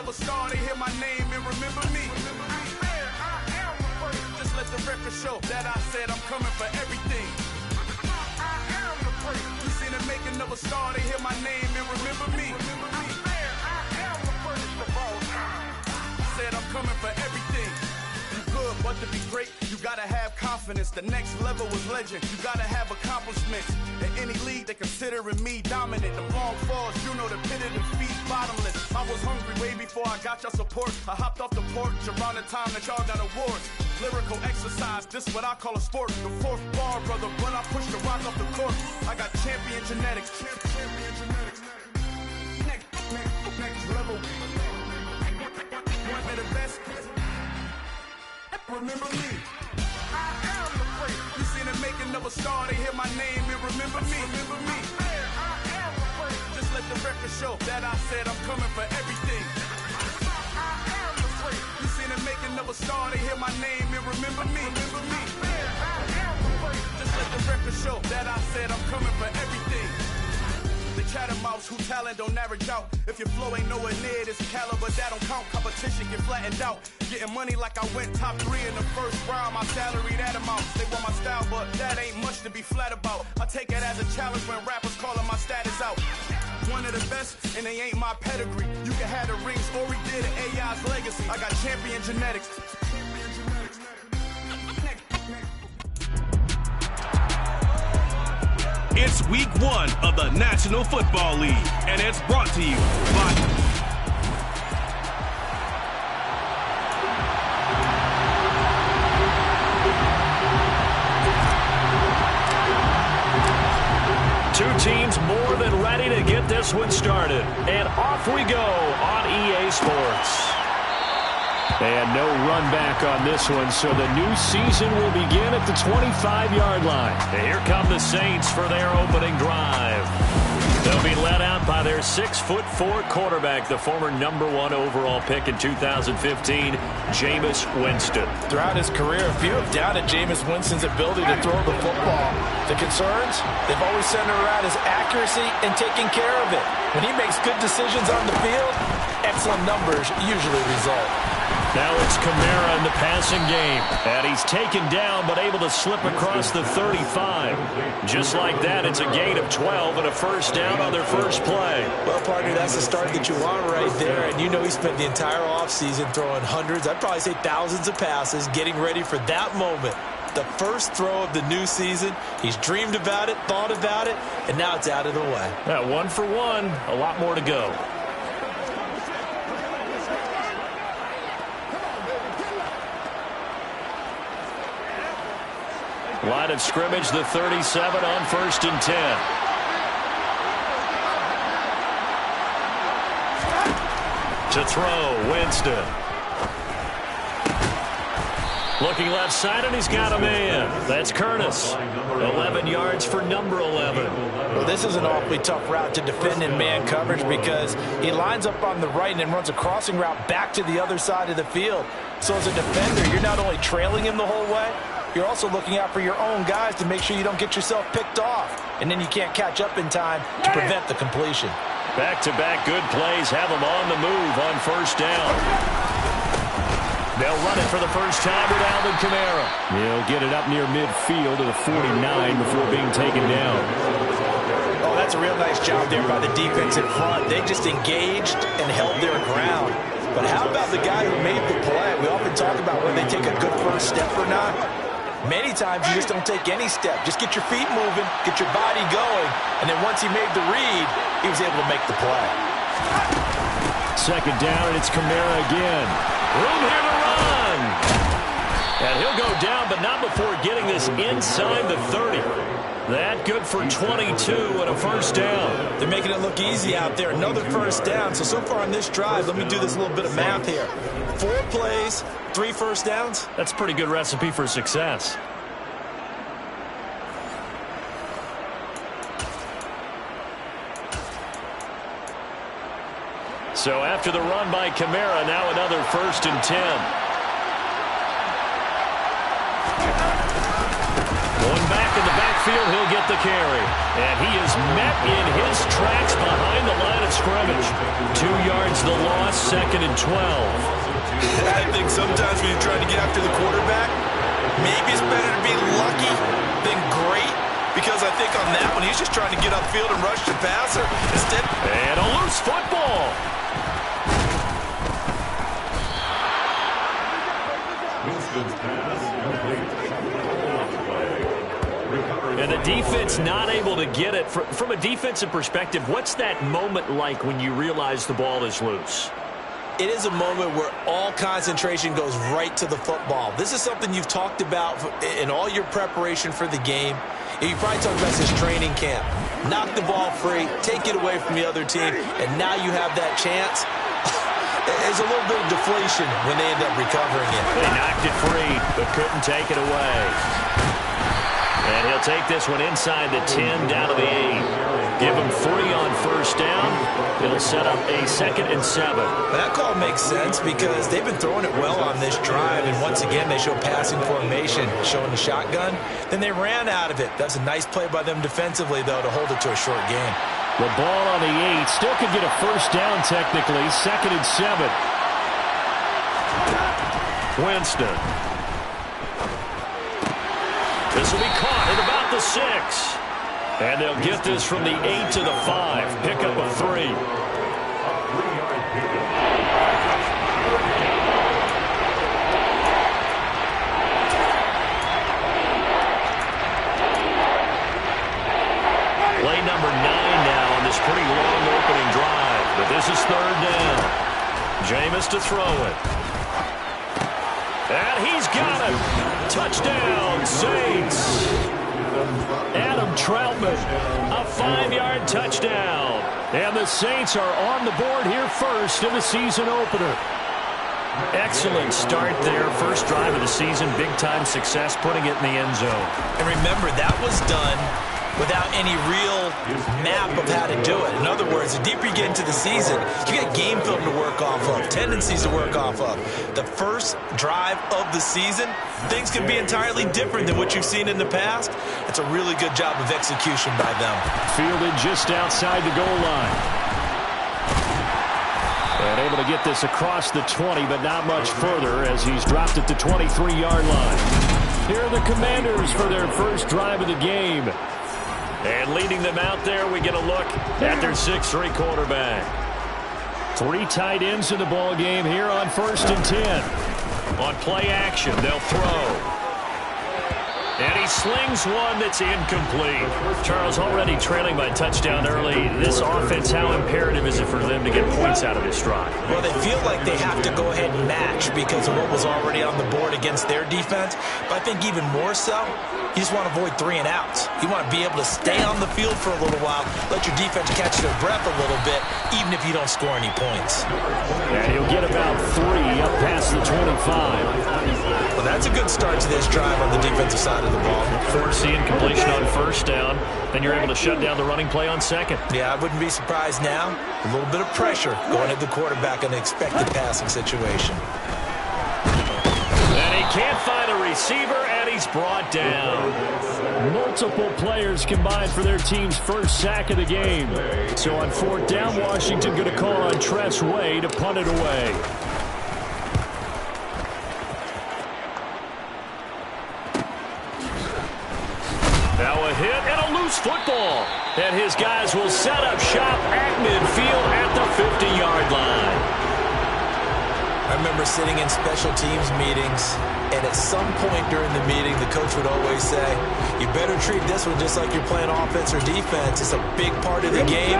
another star, they hear my name and remember me. Just let the record show that I said I'm coming for everything. You seen them make another star, they hear my name and remember me. Said I'm coming for everything. You good, but to be great, you gotta have confidence. The next level was legend. You gotta have accomplishments. In any league, they considering me dominant. The long falls, you know the pit of defeat, bottomless. I was hungry way before I got your support. I hopped off the porch around the time that y'all got awards. Lyrical exercise, this what I call a sport. The fourth bar, brother, when I push the rock off the court. I got champion genetics. Next level. One of the best. Remember me. I am the place. You seen them make another star, they hear my name and remember me. Remember me. I am the place. Just let the record show that I said I'm coming for everything. I am the place. You seen them make another star, they hear my name and remember me. Remember me. I am the place. Just let the record show that I said I'm coming for everything. The chattermouths who talent don't average out. If your flow ain't nowhere near this caliber, that don't count. Competition get flattened out. Getting money like I went top 3 in the first round. My salary that amount. They want my style, but that ain't much to be flat about. I take it as a challenge when rappers calling my status out. One of the best, and they ain't my pedigree. You can have the rings, or we did it, AI's legacy. I got champion genetics. It's week 1 of the National Football League, and it's brought to you by... Two teams more than ready to get this one started. And off we go on EA Sports. And no run back on this one, so the new season will begin at the 25-yard line. And here come the Saints for their opening drive. They'll be led out by their 6'4" quarterback, the former #1 overall pick in 2015, Jameis Winston. Throughout his career, few have doubted Jameis Winston's ability to throw the football. The concerns? They've always centered around his accuracy and taking care of it. When he makes good decisions on the field, excellent numbers usually result. Now it's Kamara in the passing game. And he's taken down but able to slip across the 35. Just like that, it's a gain of 12 and a first down on their first play. Well, partner, that's the start that you want right there. And you know he spent the entire offseason throwing hundreds, I'd probably say thousands of passes, getting ready for that moment. The first throw of the new season. He's dreamed about it, thought about it, and now it's out of the way. Yeah, 1 for 1, a lot more to go. Line of scrimmage, the 37 on 1st and 10. To throw, Winston. Looking left side, and he's got a man. That's Curtis. 11 yards for number 11. Well, this is an awfully tough route to defend in man coverage because he lines up on the right and then runs a crossing route back to the other side of the field. So as a defender, you're not only trailing him the whole way, you're also looking out for your own guys to make sure you don't get yourself picked off. And then you can't catch up in time to prevent the completion. Back-to-back good plays have them on the move on first down. They'll run it for the first time with Alvin Kamara. He'll get it up near midfield to the 49 before being taken down. Oh, that's a real nice job there by the defense in front. They just engaged and held their ground. But how about the guy who made the play? We often talk about whether they take a good first step or not. Many times you just don't take any step. Just get your feet moving, get your body going, and then once he made the read, he was able to make the play. Second down, and it's Kamara again. Room here to run. And he'll go down, but not before getting this inside the 30. That good for 22 and a first down. They're making it look easy out there. Another first down. So far on this drive, let me do this little bit of math here. 4 plays, 3 first downs. That's a pretty good recipe for success. So after the run by Kamara, now another 1st and 10. 1 back in the backfield. He'll get the carry. And he is met in his tracks behind the line of scrimmage. 2 yards the loss, 2nd and 12. I think sometimes when you're trying to get after the quarterback, maybe it's better to be lucky than great. Because I think on that one, he's just trying to get upfield and rush the passer. Instead, and a loose football. And the defense not able to get it. From a defensive perspective, what's that moment like when you realize the ball is loose? It is a moment where all concentration goes right to the football. This is something you've talked about in all your preparation for the game. And you probably talked about this training camp. Knock the ball free, take it away from the other team, and now you have that chance. There's a little bit of deflation when they end up recovering it. They knocked it free, but couldn't take it away. And he'll take this one inside the 10, down to the 8. Give him 3 on first down. It'll set up a 2nd and 7. That call makes sense because they've been throwing it well on this drive, and once again they show passing formation, showing the shotgun. Then they ran out of it. That's a nice play by them defensively, though, to hold it to a short game. The ball on the 8. Still could get a first down technically. 2nd and 7. Winston. This will be caught at about the 6. And they'll get this from the 8 to the 5. Pick up a 3. Play number 9 now on this pretty long opening drive. But this is 3rd down. Jameis to throw it. And he's got it. Touchdown, Saints. Adam Troutman, a 5-yard touchdown. And the Saints are on the board here first in the season opener. Excellent start there. First drive of the season, big-time success, putting it in the end zone. And remember, that was done without any real map of how to do it. In other words, the deeper you get into the season, you get game film to work off of, tendencies to work off of. The first drive of the season, things can be entirely different than what you've seen in the past. It's a really good job of execution by them. Fielded just outside the goal line. And able to get this across the 20, but not much further as he's dropped at the 23-yard line. Here are the Commanders for their first drive of the game. And leading them out there, we get a look at their 6'3" quarterback. 3 tight ends in the ball game here on 1st and 10. On play action, they'll throw. And he slings one that's incomplete. Charles, already trailing by touchdown early. This offense, how imperative is it for them to get points out of this drive? Well, they feel like they have to go ahead and match because of what was already on the board against their defense. But I think even more so, you just want to avoid 3 and outs. You want to be able to stay on the field for a little while, let your defense catch their breath a little bit, even if you don't score any points. And he'll get about 3 up past the 25. Well, that's a good start to this drive on the defensive side of the ball. Force the incompletion on first down, then you're able to shut down the running play on 2nd. Yeah, I wouldn't be surprised now. A little bit of pressure going at the quarterback in an expected passing situation. And he can't find a receiver, and he's brought down. Multiple players combined for their team's first sack of the game. So on 4th down, Washington going to call on Tress Way to punt it away. Now a hit and a loose football. And his guys will set up shop at midfield at the 50-yard line. I remember sitting in special teams meetings, and at some point during the meeting, the coach would always say, you better treat this one just like you're playing offense or defense. It's a big part of the game,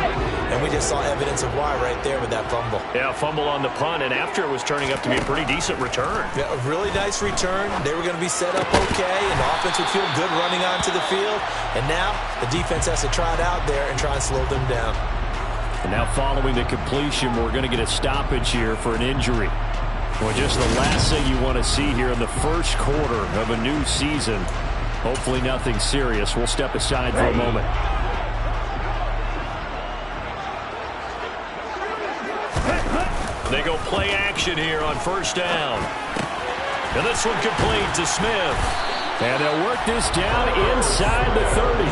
and we just saw evidence of why right there with that fumble. Yeah, fumble on the punt, and after it was turning up to be a pretty decent return. Yeah, a really nice return. They were going to be set up okay, and the offense would feel good running onto the field. And now the defense has to try it out there and try and slow them down. And now following the completion, we're going to get a stoppage here for an injury. Well, just the last thing you want to see here in the first quarter of a new season. Hopefully nothing serious. We'll step aside for a moment. They go play action here on first down. And this one complete to Smith. And they'll work this down inside the 30.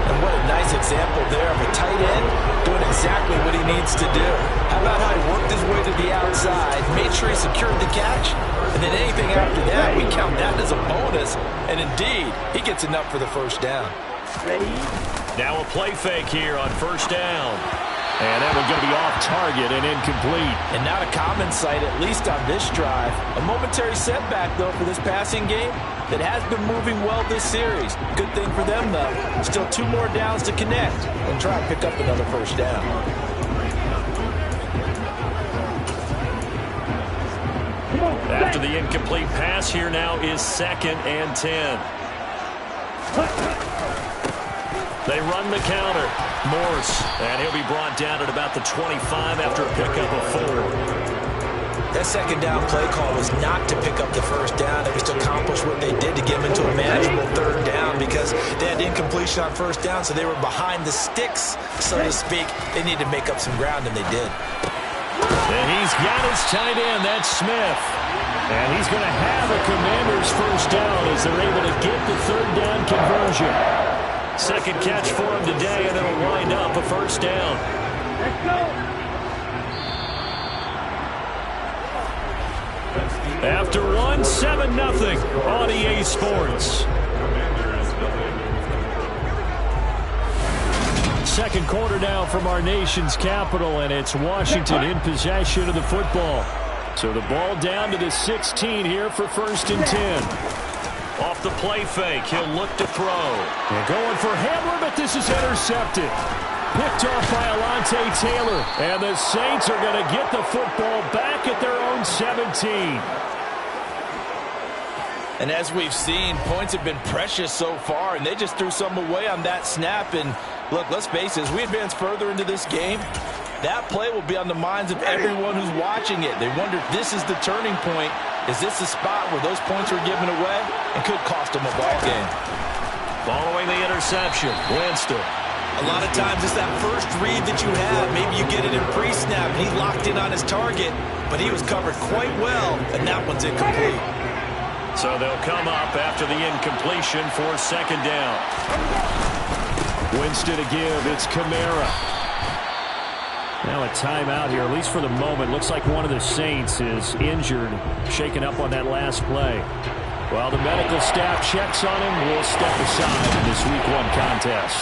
And what a nice example there of a tight end doing exactly what he needs to do. How about how he worked his way to the outside, made sure he secured the catch, and then anything after that, we count that as a bonus. And indeed, he gets enough for the first down. Now a play fake here on first down. And that one's going to be off target and incomplete. And not a common sight, at least on this drive. A momentary setback, though, for this passing game that has been moving well this series. Good thing for them, though. Still 2 more downs to connect and try and pick up another first down. After the incomplete pass, here now is 2nd and 10. They run the counter. Morse, and he'll be brought down at about the 25 after a pickup of 4. That second down play call was not to pick up the first down. It was to accomplish what they did to get them into a manageable 3rd down because they had incompletion on first down, so they were behind the sticks, so to speak. They needed to make up some ground, and they did. And he's got his tight end. That's Smith. And he's going to have a Commanders first down as they're able to get the 3rd down conversion. Second catch for him today, and it'll wind up a first down. Let's go. After 1, 7-0 on EA Sports. Second quarter now from our nation's capital, and it's Washington in possession of the football. So the ball down to the 16 here for 1st and 10. Off the play fake, he'll look to throw. And going for Hamler, but this is intercepted. Picked off by Alontae Taylor. And the Saints are going to get the football back at their own 17. And as we've seen, points have been precious so far, and they just threw some away on that snap. And look, let's face it, as we advance further into this game, that play will be on the minds of everyone who's watching it. They wonder if this is the turning point. Is this the spot where those points were given away and could cost them a ball game? Following the interception, Winston. A lot of times it's that first read that you have. Maybe you get it in pre-snap, and he locked in on his target, but he was covered quite well, and that one's incomplete. So they'll come up after the incompletion for 2nd down. Winston to give. It's Kamara. Now a timeout here, at least for the moment. Looks like one of the Saints is injured, shaken up on that last play. While the medical staff checks on him, we'll step aside in this Week 1 contest.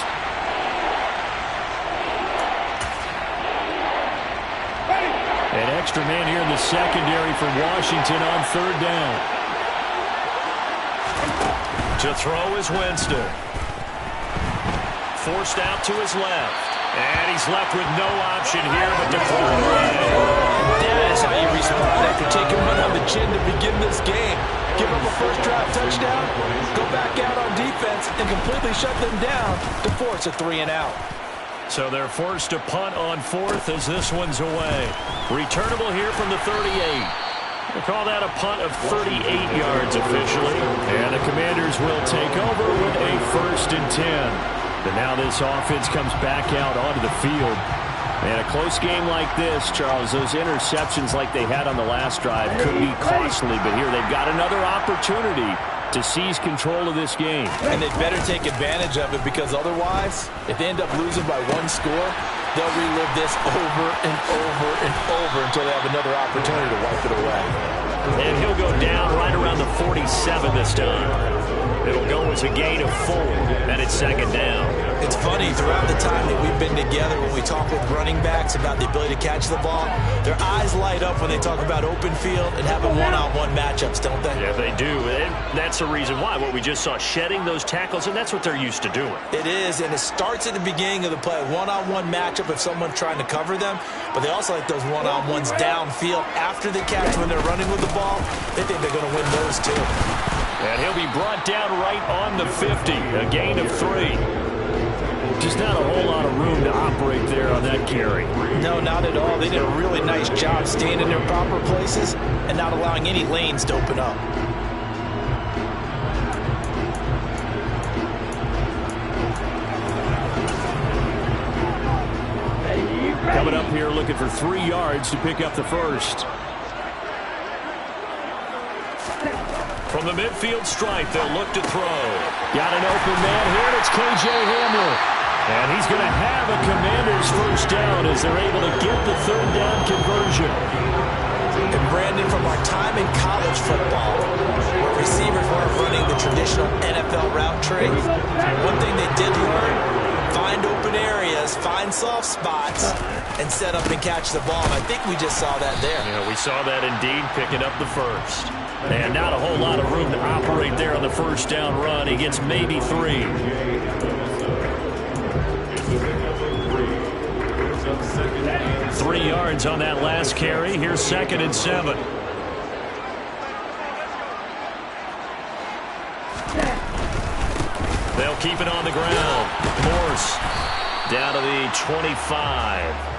An extra man here in the secondary for Washington on 3rd down. To throw is Winston. Forced out to his left. And he's left with no option here but to throw away. That is how you respond after taking one on the chin to begin this game. Give up a first drive touchdown, go back out on defense, and completely shut them down to force a 3-and-out. So they're forced to punt on 4th as this one's away. Returnable here from the 38. We'll call that a punt of 38 yards officially. And the Commanders will take over with a 1st and 10. And now this offense comes back out onto the field. And a close game like this, Charles, those interceptions like they had on the last drive could be costly. But here they've got another opportunity to seize control of this game. And they'd better take advantage of it, because otherwise, if they end up losing by 1 score, they'll relive this over and over and over until they have another opportunity to wipe it away. And he'll go down right around the 47 this time. It'll go as a gain of 4, and it's 2nd down. It's funny, throughout the time that we've been together, when we talk with running backs about the ability to catch the ball, their eyes light up when they talk about open field and having one-on-one matchups, don't they? Yeah, they do. And that's the reason why. What we just saw, shedding those tackles, and that's what they're used to doing. It is, and it starts at the beginning of the play. One-on-one matchup if someone's trying to cover them, but they also like those one-on-ones downfield after the catch when they're running with the ball. They think they're going to win those too. And he'll be brought down right on the 50, a gain of 3. Just not a whole lot of room to operate there on that carry. No, not at all. They did a really nice job staying in their proper places and not allowing any lanes to open up. Coming up here looking for 3 yards to pick up the first. From the midfield stripe, they'll look to throw. Got an open man here, and it's K.J. Hamler. And he's going to have a Commanders first down as they're able to get the third down conversion. And Brandon, from our time in college football, where receivers weren't running the traditional NFL route tree, one thing they did learn, find open areas, find soft spots, and set up and catch the ball. And I think we just saw that there. Yeah, we saw that indeed, picking up the first. And not a whole lot of room to operate there on the first down run. He gets maybe 3. 3 yards on that last carry. Here's 2nd and 7. They'll keep it on the ground. Morse down to the 25.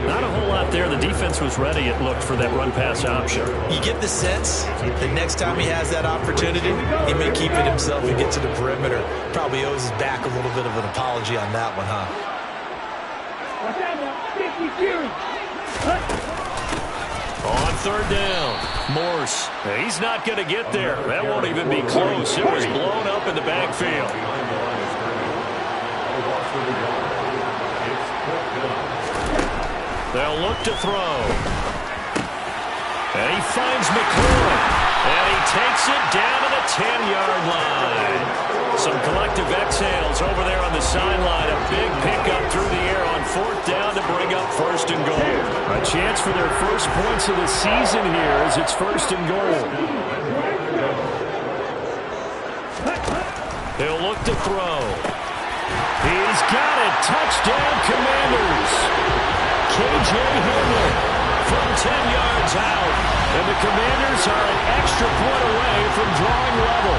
Not a whole lot there. The defense was ready, it looked, for that run-pass option. You get the sense that next time he has that opportunity, he may keep it himself and get to the perimeter. Probably owes his back a little bit of an apology on that one, huh? On third down, Morse. He's not going to get there. That won't even be close. It was blown up in the backfield. They'll look to throw. And he finds McLaurin. And he takes it down to the 10-yard line. Some collective exhales over there on the sideline. A big pickup through the air on 4th down to bring up 1st and goal. A chance for their first points of the season here as it's 1st and goal. He'll look to throw. He's got it. Touchdown, Commanders. K.J. Hamler from 10 yards out. And the Commanders are an extra point away from drawing level.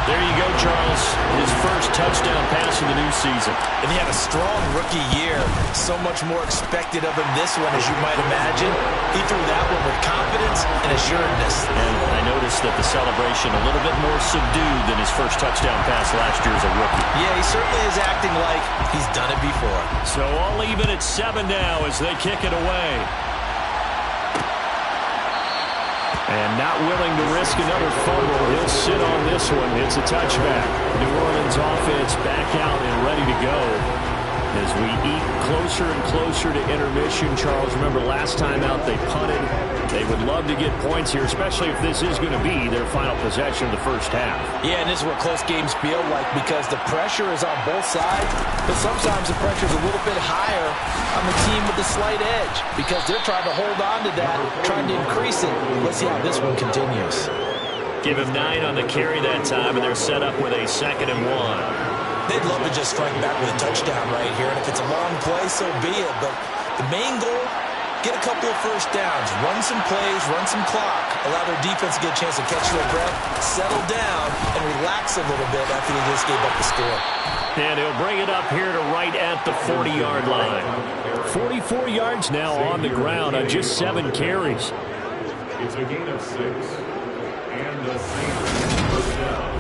There you go, Charles. His first touchdown pass of the new season. And he had a strong rookie year. So much more expected of him this one, as you might imagine. He threw that one with confidence and assuredness. And I noticed that the celebration a little bit more subdued than his first touchdown pass last year as a rookie. Yeah, he certainly is acting like he's done it before. So all even at 7 now as they kick it away. And not willing to risk another fumble. He'll sit on this one. It's a touchback. New Orleans offense back out and ready to go. As we eat closer and closer to intermission, Charles, remember last time out they punted. They would love to get points here, especially if this is going to be their final possession of the first half. Yeah, and this is what close games feel like because the pressure is on both sides, but sometimes the pressure is a little bit higher on the team with the slight edge because they're trying to hold on to that, trying to increase it. Let's see how this one continues. Give him 9 on the carry that time, and they're set up with a 2nd and 1. They'd love to just strike back with a touchdown right here, and if it's a long play, so be it. But the main goal, get a couple of first downs, run some plays, run some clock, allow their defense to get a chance to catch their breath, settle down, and relax a little bit after they just gave up the score. And he'll bring it up here to right at the 40-yard line. 44 yards now on the ground on just 7 carries. It's a gain of 6, and the Saints first down.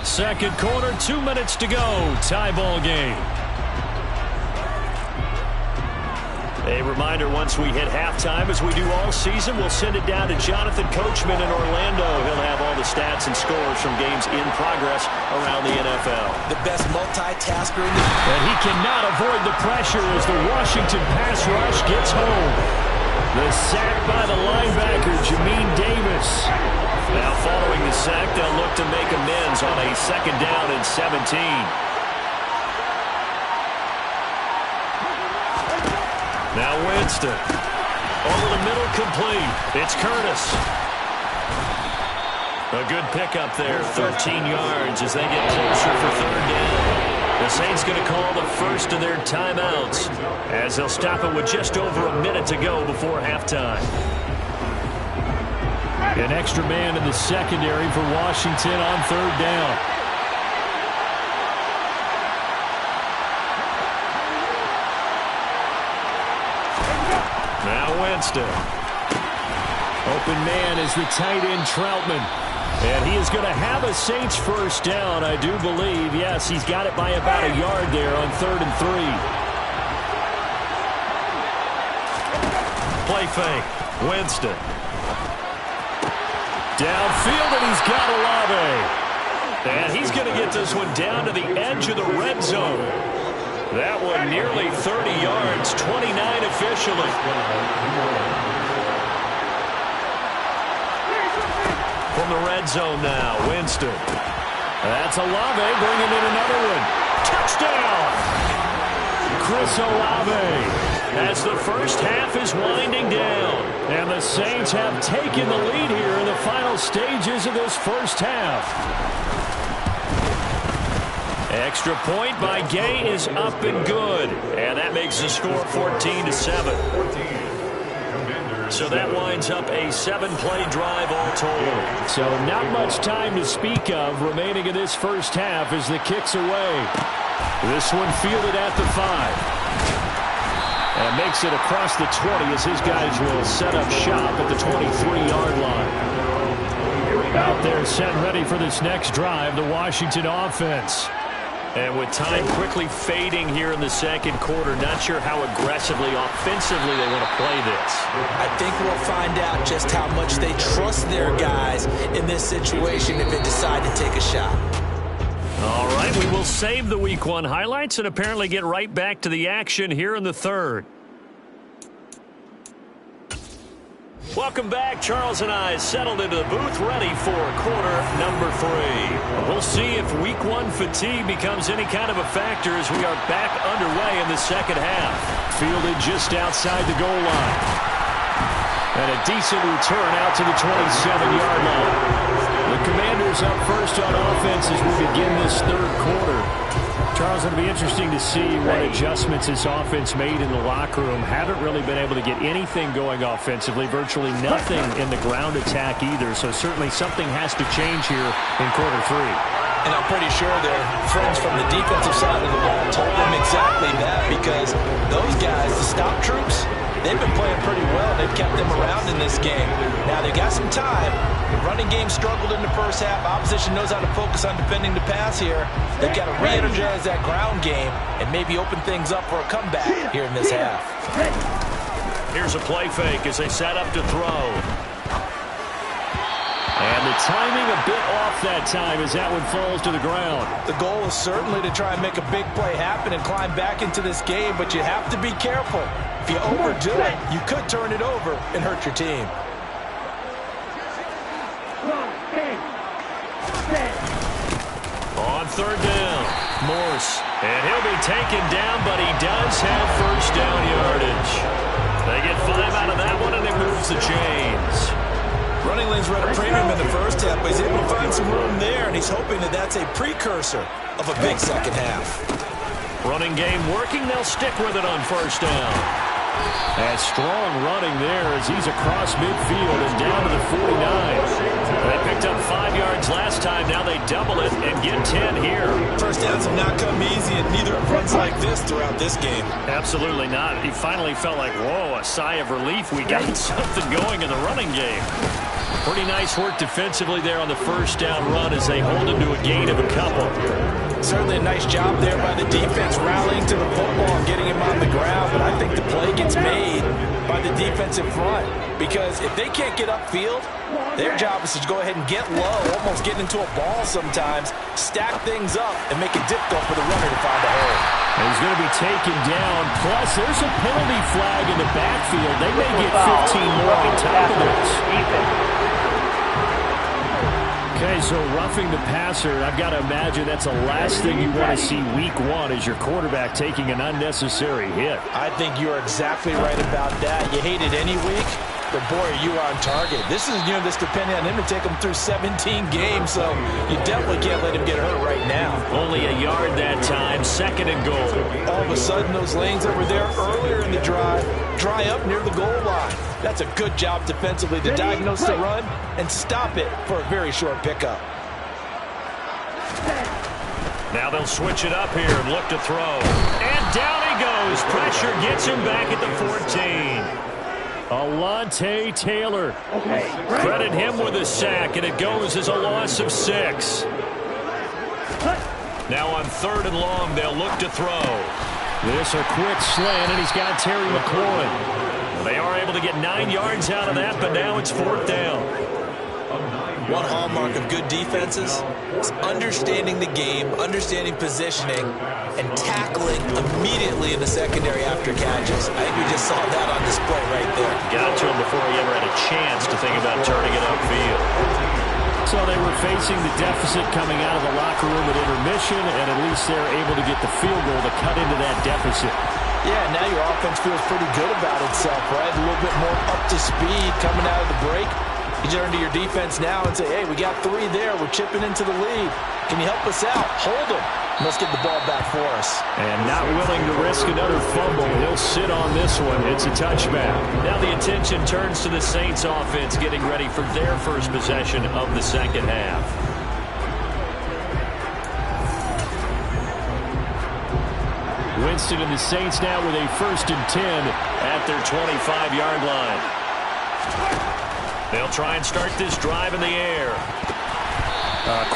Second quarter, 2 minutes to go. Tie ball game. A reminder, once we hit halftime, as we do all season, we'll send it down to Jonathan Coachman in Orlando. He'll have all the stats and scores from games in progress around the NFL. The best multitasker in the... And he cannot avoid the pressure as the Washington pass rush gets home. The sack by the linebacker, Jamin Davis. Now following the sack, they'll look to make amends on a 2nd down and 17. Now Winston. Over the middle, complete. It's Curtis. A good pickup there, 13 yards as they get closer for 3rd down. The Saints going to call the first of their timeouts as they'll stop it with just over a minute to go before halftime. An extra man in the secondary for Washington on 3rd down. Now Winston. Open man is the tight end Troutman. And he is going to have a Saints first down, I do believe. Yes, he's got it by about a yard there on 3rd and 3. Play fake. Winston. Downfield, and he's got Olave. And he's going to get this one down to the edge of the red zone. That one nearly 30 yards, 29 officially. From the red zone now, Winston. That's Olave bringing in another one. Touchdown! Chris Olave. As the first half is winding down. And the Saints have taken the lead here in the final stages of this first half. Extra point by Gay is up and good. And that makes the score 14-7. So that winds up a 7-play drive all told. So not much time to speak of remaining in this first half as the kick's away. This one fielded at the 5. And makes it across the 20 as his guys will set up shop at the 23-yard line. Out there set ready for this next drive, the Washington offense. And with time quickly fading here in the second quarter, not sure how aggressively, offensively they want to play this. I think we'll find out just how much they trust their guys in this situation if they decide to take a shot. All right, we will save the Week 1 highlights and apparently get right back to the action here in the third. Welcome back. Charles and I settled into the booth ready for quarter number 3. We'll see if Week 1 fatigue becomes any kind of a factor as we are back underway in the second half. Fielded just outside the goal line. And a decent return out to the 27-yard line. The Commanders up first on offense as we begin this third quarter. Charles, it'll be interesting to see what adjustments this offense made in the locker room. Haven't really been able to get anything going offensively, virtually nothing in the ground attack either. So certainly something has to change here in quarter 3. And I'm pretty sure their friends from the defensive side of the ball told them exactly that, because those guys, the stop troops, they've been playing pretty well. They've kept them around in this game. Now, they got some time. The running game struggled in the first half. Opposition knows how to focus on defending the pass here. They've got to re-energize that ground game and maybe open things up for a comeback here in this half. Here's a play fake as they set up to throw. And the timing a bit off that time as that one falls to the ground. The goal is certainly to try and make a big play happen and climb back into this game, but you have to be careful. If you overdo it, you could turn it over and hurt your team. On third down, Morse. And he'll be taken down, but he does have first down yardage. They get 5 out of that one, and it moves the chains. Running lanes were at a premium in the first half, but he's able to find some room there, and he's hoping that that's a precursor of a big second half. Running game working. They'll stick with it on first down. And strong running there as he's across midfield and down to the 49. They picked up 5 yards last time. Now they double it and get 10 here. First downs have not come easy, and neither have runs like this throughout this game. Absolutely not. He finally felt like, whoa, a sigh of relief. We got something going in the running game. Pretty nice work defensively there on the first down run as they hold him to a gain of a couple. Certainly a nice job there by the defense rallying to the football and getting him on the ground, but I think the play gets made by the defensive front, because if they can't get upfield, their job is to go ahead and get low, almost get into a ball sometimes, stack things up, and make it difficult for the runner to find a hole. And he's going to be taken down, plus there's a penalty flag in the backfield. They may get 15 more on top of this. Okay, so roughing the passer, I've got to imagine that's the last thing you want to see week 1 is your quarterback taking an unnecessary hit. I think you're exactly right about that. You hate it any week, but boy, are you on target. This is, this depending on him to take him through 17 games, so you definitely can't let him get hurt right now. Only a yard that time, 2nd and goal. All of a sudden, those lanes that were there earlier in the drive dry up near the goal line. That's a good job defensively to diagnose the run and stop it for a very short pickup. Now they'll switch it up here and look to throw. And down he goes. Pressure gets him back at the 14. Alontae Taylor. Credit him with a sack, and it goes as a loss of 6. Now on 3rd and long, they'll look to throw. This a quick slant, and he's got Terry McLaurin. They are able to get 9 yards out of that, but now it's 4th down. One hallmark of good defenses is understanding the game, understanding positioning, and tackling immediately in the secondary after catches. I think we just saw that on display right there. Got to him before he ever had a chance to think about turning it upfield. So they were facing the deficit coming out of the locker room at intermission, and at least they're able to get the field goal to cut into that deficit. Yeah, now your offense feels pretty good about itself, right? A little bit more up to speed coming out of the break. You turn to your defense now and say, hey, we got 3 there. We're chipping into the lead. Can you help us out? Hold them. Let's get the ball back for us. And not willing to risk another fumble. He'll sit on this one. It's a touchback. Now the attention turns to the Saints offense getting ready for their first possession of the second half. Winston and the Saints now with a 1st and 10 at their 25-yard line. They'll try and start this drive in the air.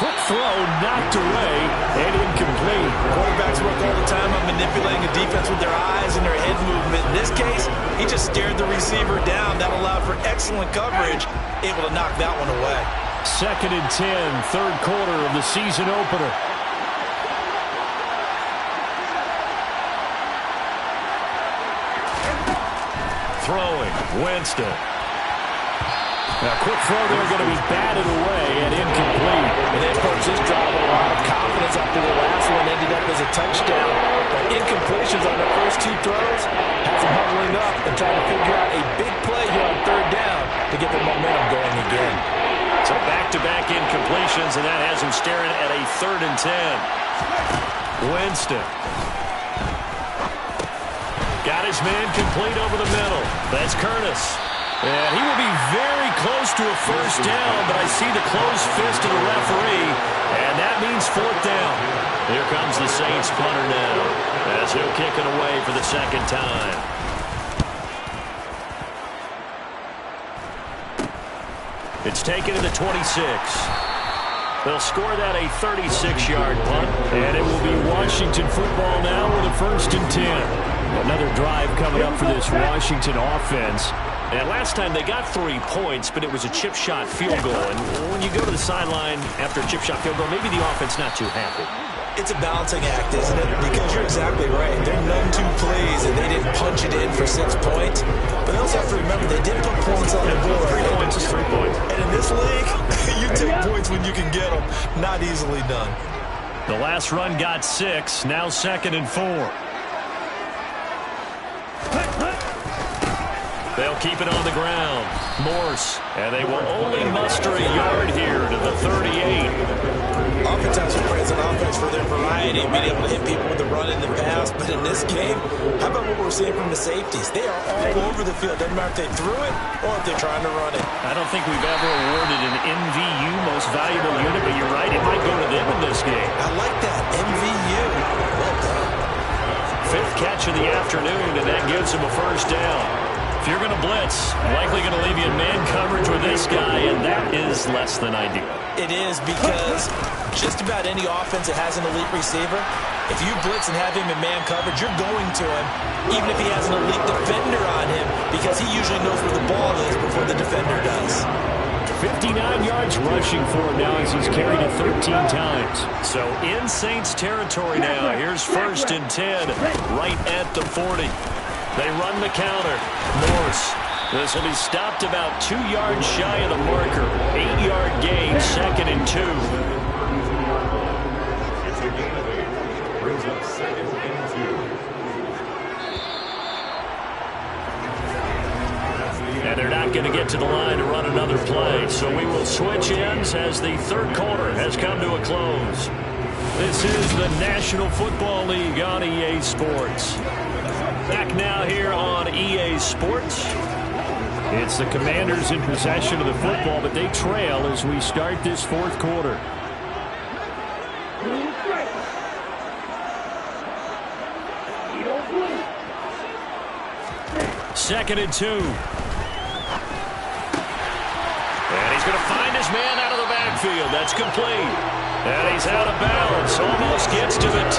Quick throw knocked away and incomplete. Quarterbacks work all the time on manipulating a defense with their eyes and their head movement. In this case, he just stared the receiver down. That allowed for excellent coverage, able to knock that one away. 2nd and 10, 3rd quarter of the season opener. Throwing, Winston. Now, quick throw there going to be batted away and incomplete. And they approach this drive with a lot of confidence after the last one ended up as a touchdown. But incompletions on their first 2 throws has them huddling up and trying to figure out a big play here on 3rd down to get the momentum going again. So back-to-back incompletions, and that has them staring at a 3rd and 10. Winston. Got his man complete over the middle. That's Curtis. And he will be very close to a first down, but I see the closed fist of the referee, and that means 4th down. Here comes the Saints punter now, as he'll kick it away for the 2nd time. It's taken to the 26. They'll score that a 36-yard punt, and it will be Washington football now with a 1st and 10. Another drive coming up for this Washington offense. And last time they got 3 points, but it was a chip shot field goal. And when you go to the sideline after a chip shot field goal, maybe the offense not too happy. It's a balancing act, isn't it? Because you're exactly right. They're none too pleased, and they didn't punch it in for 6 points. But they also have to remember they did put points on the board. 3 points is 3 points. And in this league, you take points when you can get them. Not easily done. The last run got 6. Now 2nd and 4. They'll keep it on the ground. Morse. And they will only muster a yard here to the 38. Oftentimes we praise an offense for their variety, being able to hit people with the run in the pass. But in this game, how about what we're seeing from the safeties? They are all over the field. Doesn't matter if they threw it or if they're trying to run it. I don't think we've ever awarded an MVU, most valuable unit, but you're right. It might go to them in this game. I like that. MVU. Well done. 5th catch of the afternoon, and that gives him a first down. If you're going to blitz, likely going to leave you in man coverage with this guy, and that is less than ideal. It is, because just about any offense that has an elite receiver, if you blitz and have him in man coverage, you're going to him, even if he has an elite defender on him, because he usually knows where the ball is before the defender does. 59 yards rushing for him now as he's carried it 13 times. So in Saints territory now. Here's 1st and 10 right at the 40. They run the counter. Morse. This will be stopped about 2 yards shy of the marker. 8-yard gain, 2nd and 2. It's a gain of 8. Brings up 2nd and 2. And they're not going to get to the line to run another play. So we will switch ends as the 3rd quarter has come to a close. This is the National Football League on EA Sports. Back now here on EA Sports. It's the Commanders in possession of the football, but they trail as we start this 4th quarter. Second and 2. He's going to find his man out of the backfield. That's complete. And he's out of bounds. Almost gets to the 10.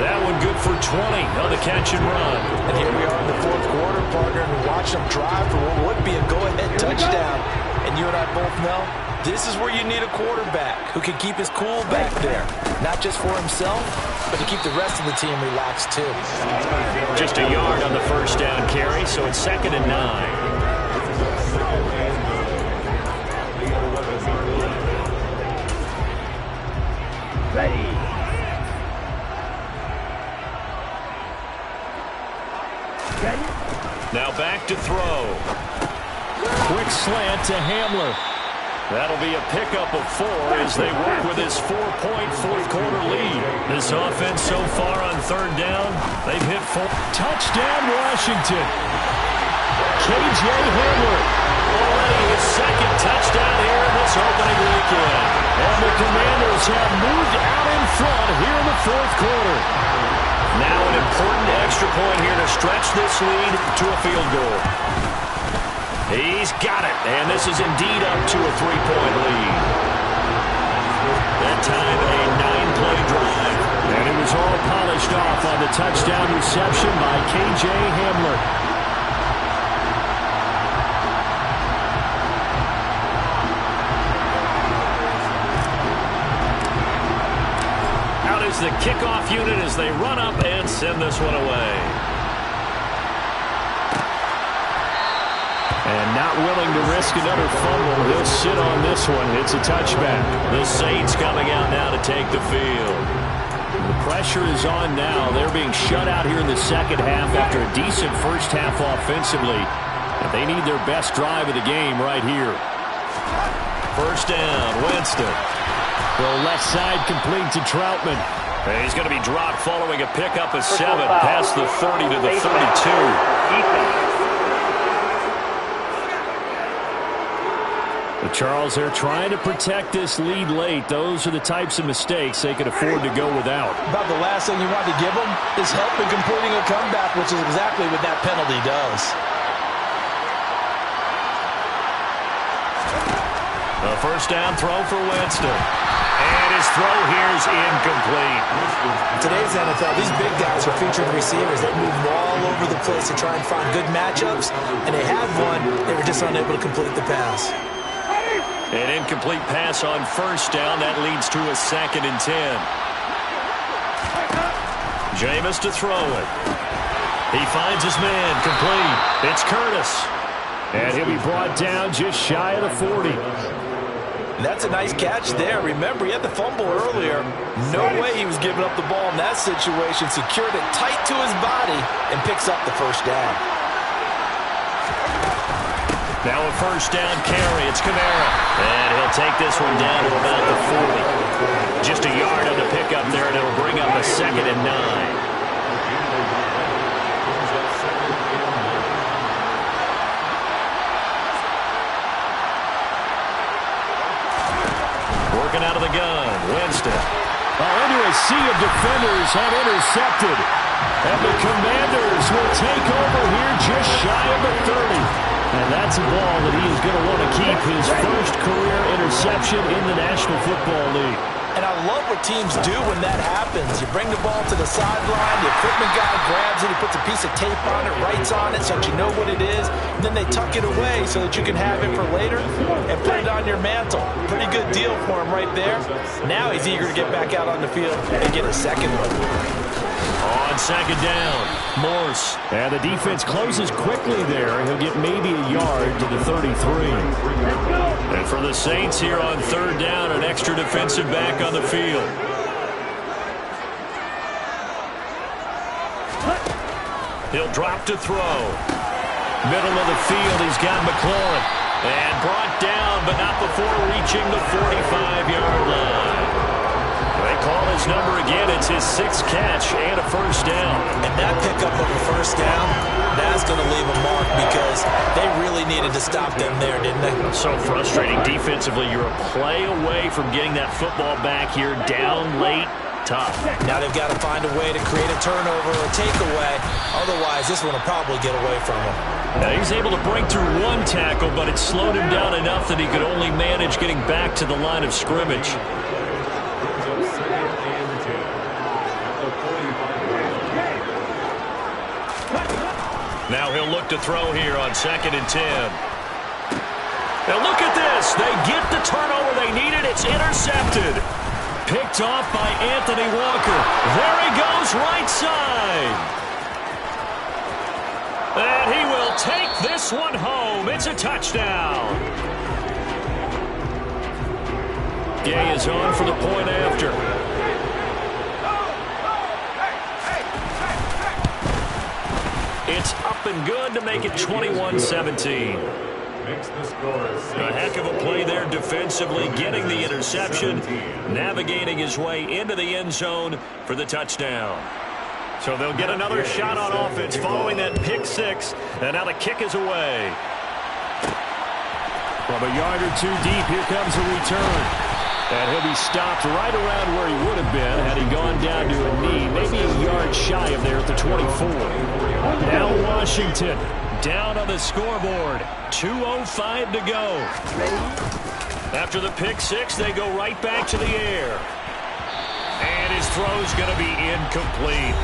That one good for 20 on the catch and run. And here we are in the fourth quarter, partner, and watch them drive for what would be a go-ahead touchdown. And you and I both know this is where you need a quarterback who can keep his cool back there. Not just for himself, but to keep the rest of the team relaxed too. Just a yard on the first down carry, so it's 2nd and 9. Ready. Now back to throw. Quick slant to Hamler. That'll be a pickup of 4 as they work with his 4-point fourth quarter lead. This offense so far on 3rd down, they've hit 4. Touchdown, Washington. K.J. Hamler. Already his 2nd touchdown here in this opening weekend. And the Commanders have moved out in front here in the 4th quarter. Now an important extra point here to stretch this lead to a field goal. He's got it, and this is indeed up to a 3-point lead. That time a 9-play drive. And it was all polished off on the touchdown reception by K.J. Hamler. The kickoff unit as they run up and send this one away. And not willing to risk another fumble. He'll sit on this one. It's a touchback. The Saints coming out now to take the field. The pressure is on now. They're being shut out here in the second half after a decent first half offensively. And they need their best drive of the game right here. First down, Winston. The left side complete to Troutman. And he's going to be dropped following a pickup of 7 past the 30 to the 32. The Charles, they're trying to protect this lead late. Those are the types of mistakes they could afford to go without. About the last thing you want to give them is help in completing a comeback, which is exactly what that penalty does. A first down throw for Winston. And his throw here is incomplete. In today's NFL, these big guys are featured receivers. They move all over the place to try and find good matchups. And they had one. They were just unable to complete the pass. An incomplete pass on first down. That leads to a 2nd and 10. Jameis to throw it. He finds his man complete. It's Curtis. And he'll be brought down just shy of the 40. That's a nice catch there. Remember, he had the fumble earlier. No way he was giving up the ball in that situation. Secured it tight to his body and picks up the first down. Now a first down carry. It's Kamara. And he'll take this one down to about the 40. Just a yard on the pickup there, and it'll bring up a 2nd and 9. Working out of the gun, Winston. Into a sea of defenders have intercepted. And the Commanders will take over here just shy of the 30. And that's a ball that he is going to want to keep, his first career interception in the National Football League. And I love what teams do when that happens. You bring the ball to the sideline, the equipment guy grabs it, he puts a piece of tape on it, writes on it so that you know what it is, and then they tuck it away so that you can have it for later and put it on your mantle. Pretty good deal for him right there. Now he's eager to get back out on the field and get a second one. On second down, Morse. And the defense closes quickly there. He'll get maybe a yard to the 33. And for the Saints here on third down, an extra defensive back on the field. He'll drop to throw. Middle of the field, he's got McLaurin. And brought down, but not before reaching the 45-yard line. They call his number again. It's his 6th catch and a first down. And that pickup of a first down, that's going to leave a mark because they really needed to stop them there, didn't they? So frustrating defensively. You're a play away from getting that football back here down late. top. Now they've got to find a way to create a turnover or a takeaway. Otherwise, this one will probably get away from him. Now he's able to break through one tackle, but it slowed him down enough that he could only manage getting back to the line of scrimmage. Now he'll look to throw here on 2nd and 10. Now look at this. They get the turnover they needed. It's intercepted. Picked off by Anthony Walker. There he goes, right side. And he will take this one home. It's a touchdown. Gay is on for the point after. It's up and good to make it 21-17. A heck of a play there defensively, getting the interception, navigating his way into the end zone for the touchdown. So they'll get another shot on offense following that pick six, and now the kick is away. From a yard or two deep, here comes a return. And he'll be stopped right around where he would have been had he gone down to a knee, maybe a yard shy of there at the 24. Now Washington down on the scoreboard. 2:05 to go. After the pick six, they go right back to the air. And his throw's going to be incomplete.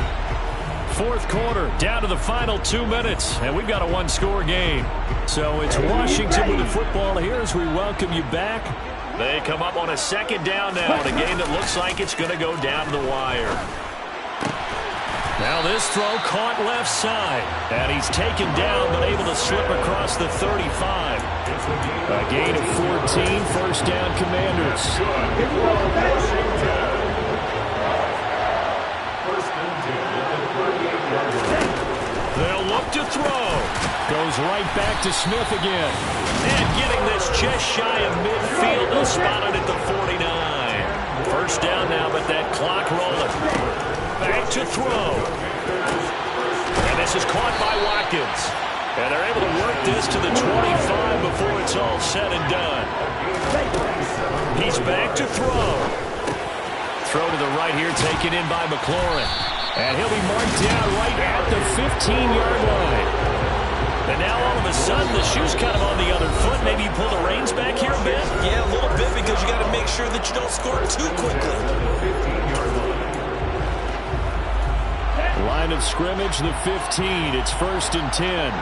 Fourth quarter, down to the final 2 minutes, and we've got a one-score game. So it's Washington with the football here as we welcome you back. They come up on a 2nd down now in a game that looks like it's going to go down the wire. Now this throw caught left side, and he's taken down but able to slip across the 35. A gain of 14, first down Commanders. They'll look to throw. Goes right back to Smith again. And getting this just shy of midfield. They'll spot it at the 49. First down now, but that clock rolling. Back to throw. And this is caught by Watkins. And they're able to work this to the 25 before it's all said and done. He's back to throw. Throw to the right here, taken in by McLaurin. And he'll be marked down right at the 15-yard line. And now all of a sudden the shoe's kind of on the other foot. Maybe you pull the reins back here a bit? Yeah, a little bit, because you got to make sure that you don't score too quickly. Line of scrimmage, the 15. It's 1st and 10.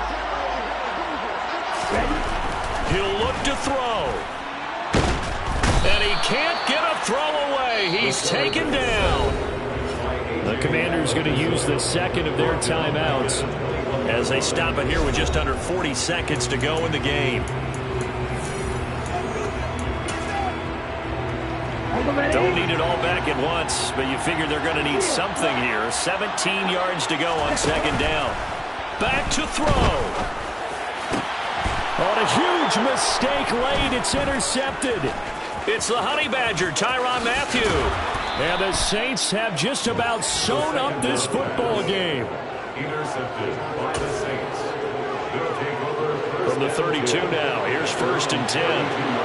He'll look to throw. And he can't get a throw away. He's taken down. The Commanders going to use the second of their timeouts as they stop it here with just under 40 seconds to go in the game. Don't need it all back at once, but you figure they're going to need something here. 17 yards to go on 2nd down. Back to throw. On a huge mistake late, it's intercepted. It's the Honey Badger, Tyrann Mathieu. And the Saints have just about sewn up this football game. Intercepted by the Saints. From the 32 now, here's 1st and 10.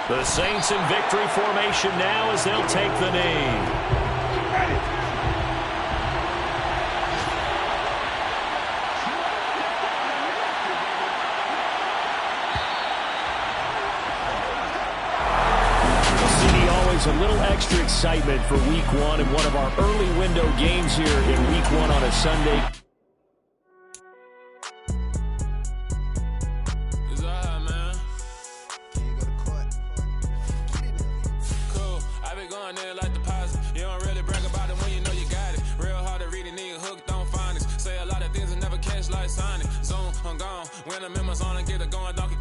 The Saints in victory formation now as they'll take the knee. A little extra excitement for Week 1 and one of our early window games here in Week 1 on a Sunday. It's alright, man. Cool. I been going there like deposit. You don't really brag about it when you know you got it. Real hard to read a nigga hooked on phonics. Say a lot of things and never catch like Sonic. Zoom, I'm gone. When I'm in my zone, I get it going, donkey.